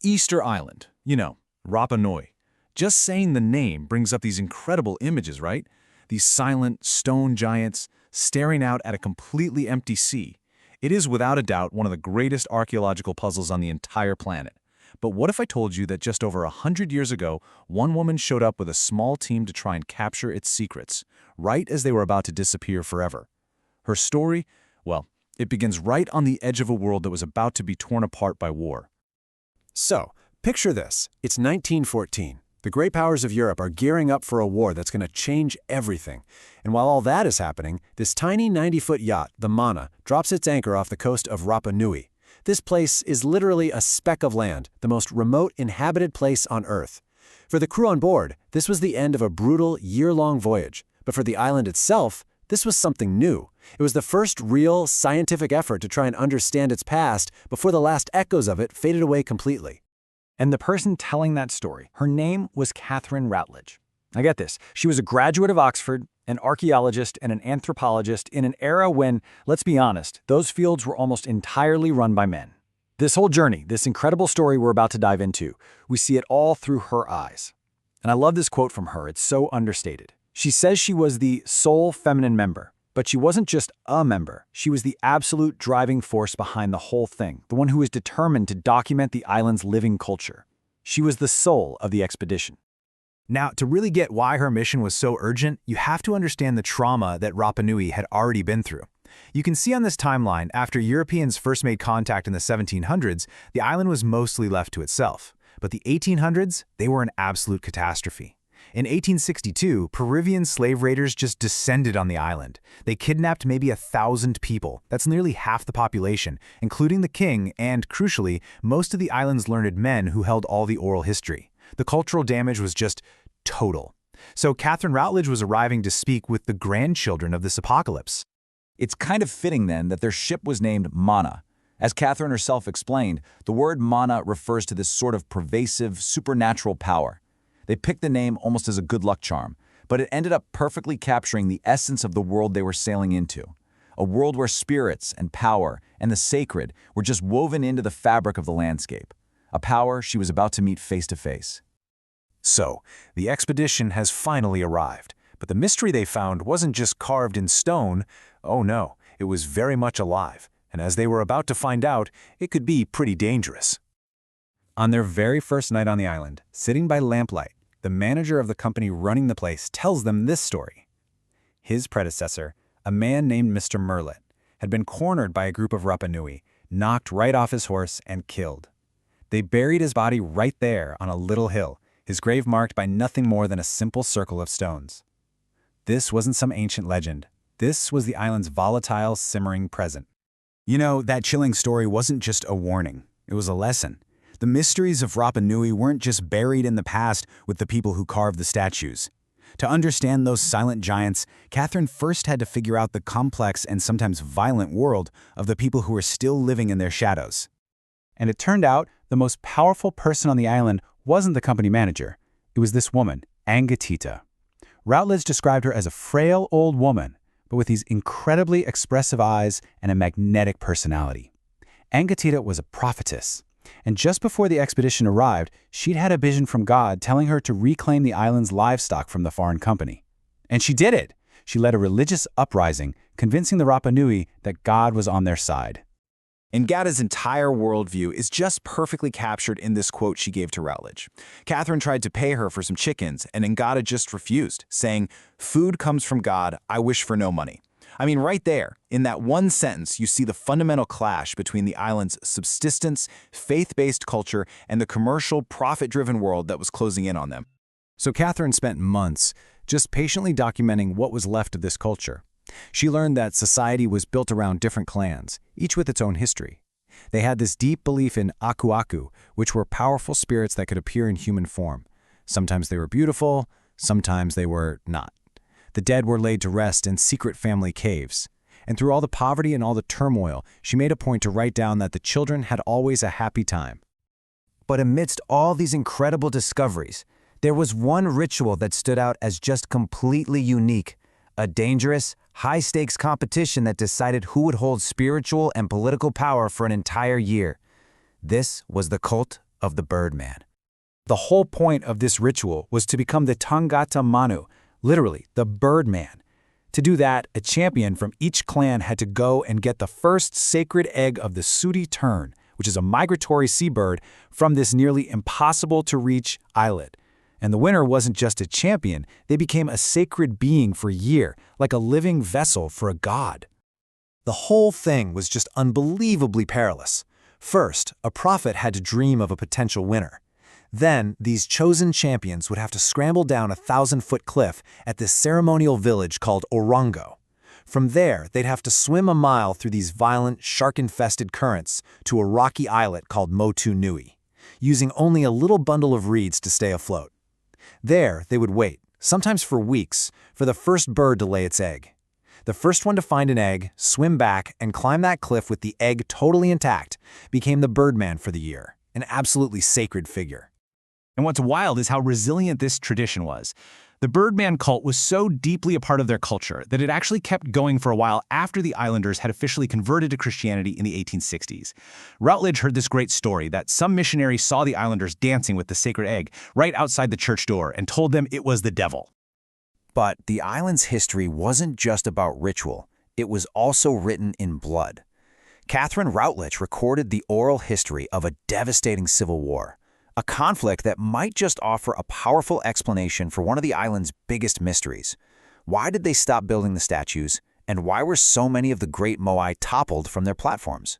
Easter Island, Rapa Nui. Just saying the name brings up these incredible images, right? These silent, stone giants staring out at a completely empty sea. It is without a doubt one of the greatest archaeological puzzles on the entire planet. But what if I told you that just over 100 years ago, one woman showed up with a small team to try and capture its secrets, right as they were about to disappear forever? Her story? Well, it begins right on the edge of a world that was about to be torn apart by war. So, picture this. It's 1914. The great powers of Europe are gearing up for a war that's going to change everything. And while all that is happening, this tiny 90-foot yacht, the Mana, drops its anchor off the coast of Rapa Nui. This place is literally a speck of land, the most remote inhabited place on Earth. For the crew on board, this was the end of a brutal, year-long voyage. But for the island itself, this was something new. It was the first real, scientific effort to try and understand its past before the last echoes of it faded away completely. And the person telling that story, her name was Katherine Routledge. Now get this, she was a graduate of Oxford, an archaeologist, and an anthropologist in an era when, let's be honest, those fields were almost entirely run by men. This whole journey, this incredible story we're about to dive into, we see it all through her eyes. And I love this quote from her, it's so understated. She says she was the sole feminine member, but she wasn't just a member. She was the absolute driving force behind the whole thing, the one who was determined to document the island's living culture. She was the soul of the expedition. Now, to really get why her mission was so urgent, you have to understand the trauma that Rapa Nui had already been through. You can see on this timeline, after Europeans first made contact in the 1700s, the island was mostly left to itself. But the 1800s, they were an absolute catastrophe. In 1862, Peruvian slave raiders just descended on the island. They kidnapped maybe 1,000 people. That's nearly half the population, including the king and, crucially, most of the island's learned men who held all the oral history. The cultural damage was just total. So Katherine Routledge was arriving to speak with the grandchildren of this apocalypse. It's kind of fitting then that their ship was named Mana. As Katherine herself explained, the word Mana refers to this sort of pervasive, supernatural power. They picked the name almost as a good luck charm, but it ended up perfectly capturing the essence of the world they were sailing into. A world where spirits and power and the sacred were just woven into the fabric of the landscape. A power she was about to meet face to face. So, the expedition has finally arrived, but the mystery they found wasn't just carved in stone. Oh no, it was very much alive, and as they were about to find out, it could be pretty dangerous. On their very first night on the island, sitting by lamplight, the manager of the company running the place tells them this story. His predecessor, a man named Mr. Merlet, had been cornered by a group of Rapa Nui, knocked right off his horse and killed. They buried his body right there on a little hill, his grave marked by nothing more than a simple circle of stones. This wasn't some ancient legend. This was the island's volatile, simmering present. That chilling story wasn't just a warning. It was a lesson. The mysteries of Rapa Nui weren't just buried in the past with the people who carved the statues. To understand those silent giants, Katherine first had to figure out the complex and sometimes violent world of the people who were still living in their shadows. And it turned out the most powerful person on the island wasn't the company manager. It was this woman, Angatita. Routledge described her as a frail old woman, but with these incredibly expressive eyes and a magnetic personality. Angatita was a prophetess. And just before the expedition arrived, she'd had a vision from God telling her to reclaim the island's livestock from the foreign company. And she did it! She led a religious uprising, convincing the Rapa Nui that God was on their side. Ngata's entire worldview is just perfectly captured in this quote she gave to Routledge. Katherine tried to pay her for some chickens, and Ngata just refused, saying, "Food comes from God, I wish for no money." I mean, right there, in that one sentence, you see the fundamental clash between the island's subsistence, faith-based culture, and the commercial, profit-driven world that was closing in on them. So Katherine spent months just patiently documenting what was left of this culture. She learned that society was built around different clans, each with its own history. They had this deep belief in aku-aku, which were powerful spirits that could appear in human form. Sometimes they were beautiful, sometimes they were not. The dead were laid to rest in secret family caves. And through all the poverty and all the turmoil, she made a point to write down that the children had always a happy time. But amidst all these incredible discoveries, there was one ritual that stood out as just completely unique, a dangerous, high-stakes competition that decided who would hold spiritual and political power for an entire year. This was the cult of the Birdman. The whole point of this ritual was to become the Tangata Manu, literally the Birdman. To do that, a champion from each clan had to go and get the first sacred egg of the sooty tern, which is a migratory seabird, from this nearly impossible-to-reach islet. And the winner wasn't just a champion, they became a sacred being for a year, like a living vessel for a god. The whole thing was just unbelievably perilous. First, a prophet had to dream of a potential winner. Then, these chosen champions would have to scramble down a 1,000-foot cliff at this ceremonial village called Orongo. From there, they'd have to swim a mile through these violent, shark-infested currents to a rocky islet called Motu Nui, using only a little bundle of reeds to stay afloat. There, they would wait, sometimes for weeks, for the first bird to lay its egg. The first one to find an egg, swim back, and climb that cliff with the egg totally intact became the Birdman for the year, an absolutely sacred figure. And what's wild is how resilient this tradition was. The Birdman cult was so deeply a part of their culture that it actually kept going for a while after the islanders had officially converted to Christianity in the 1860s. Routledge heard this great story that some missionary saw the islanders dancing with the sacred egg right outside the church door and told them it was the devil. But the island's history wasn't just about ritual, it was also written in blood. Katherine Routledge recorded the oral history of a devastating civil war, a conflict that might just offer a powerful explanation for one of the island's biggest mysteries. Why did they stop building the statues, and why were so many of the great Moai toppled from their platforms?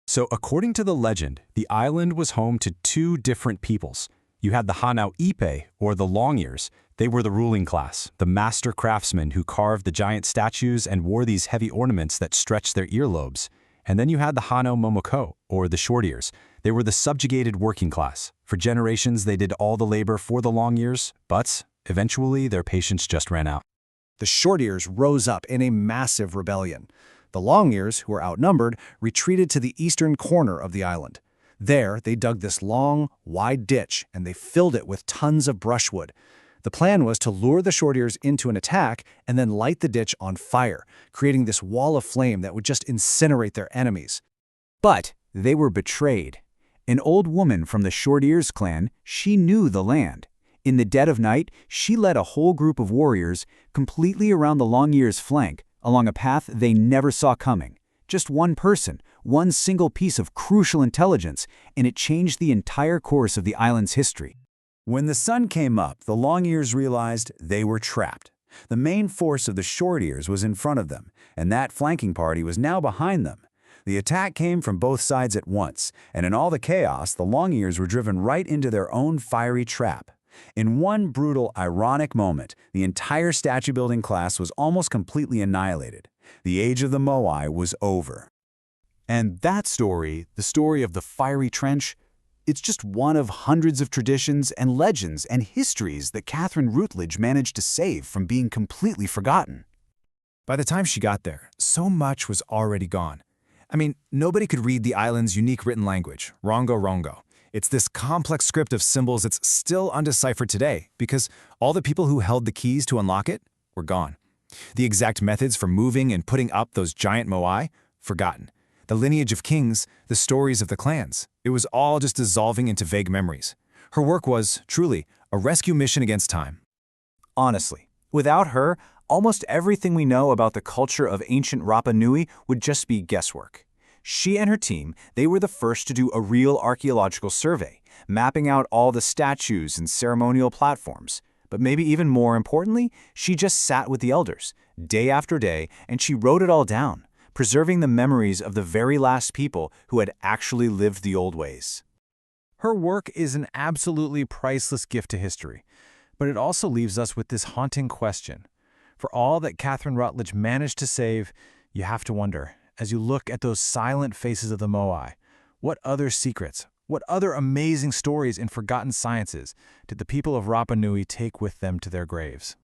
So according to the legend, the island was home to two different peoples. You had the Hanau Ipe, or the Long Ears. They were the ruling class, the master craftsmen who carved the giant statues and wore these heavy ornaments that stretched their earlobes. And then you had the Hanau Momoko, or the Short Ears. They were the subjugated working class. For generations, they did all the labor for the Long Ears, but eventually their patience just ran out. The Short Ears rose up in a massive rebellion. The Long Ears, who were outnumbered, retreated to the eastern corner of the island. There, they dug this long, wide ditch, and they filled it with tons of brushwood. The plan was to lure the Short Ears into an attack and then light the ditch on fire, creating this wall of flame that would just incinerate their enemies. But they were betrayed. An old woman from the Short Ears clan, she knew the land. In the dead of night, she led a whole group of warriors completely around the Long Ears' flank, along a path they never saw coming. Just one person, one single piece of crucial intelligence, and it changed the entire course of the island's history. When the sun came up, the Long Ears realized they were trapped. The main force of the Short Ears was in front of them, and that flanking party was now behind them. The attack came from both sides at once, and in all the chaos, the Long Ears were driven right into their own fiery trap. In one brutal, ironic moment, the entire statue-building class was almost completely annihilated. The age of the Moai was over. And that story, the story of the fiery trench, it's just one of hundreds of traditions and legends and histories that Katherine Routledge managed to save from being completely forgotten. By the time she got there, so much was already gone. I mean, nobody could read the island's unique written language, Rongo Rongo. It's this complex script of symbols that's still undeciphered today because all the people who held the keys to unlock it were gone. The exact methods for moving and putting up those giant Moai, forgotten. The lineage of kings, the stories of the clans, it was all just dissolving into vague memories. Her work was, truly, a rescue mission against time. Honestly, without her, almost everything we know about the culture of ancient Rapa Nui would just be guesswork. She and her team, they were the first to do a real archaeological survey, mapping out all the statues and ceremonial platforms. But maybe even more importantly, she just sat with the elders, day after day, and she wrote it all down, preserving the memories of the very last people who had actually lived the old ways. Her work is an absolutely priceless gift to history, but it also leaves us with this haunting question. For all that Katherine Routledge managed to save, you have to wonder, as you look at those silent faces of the Moai, what other secrets, what other amazing stories and forgotten sciences did the people of Rapa Nui take with them to their graves?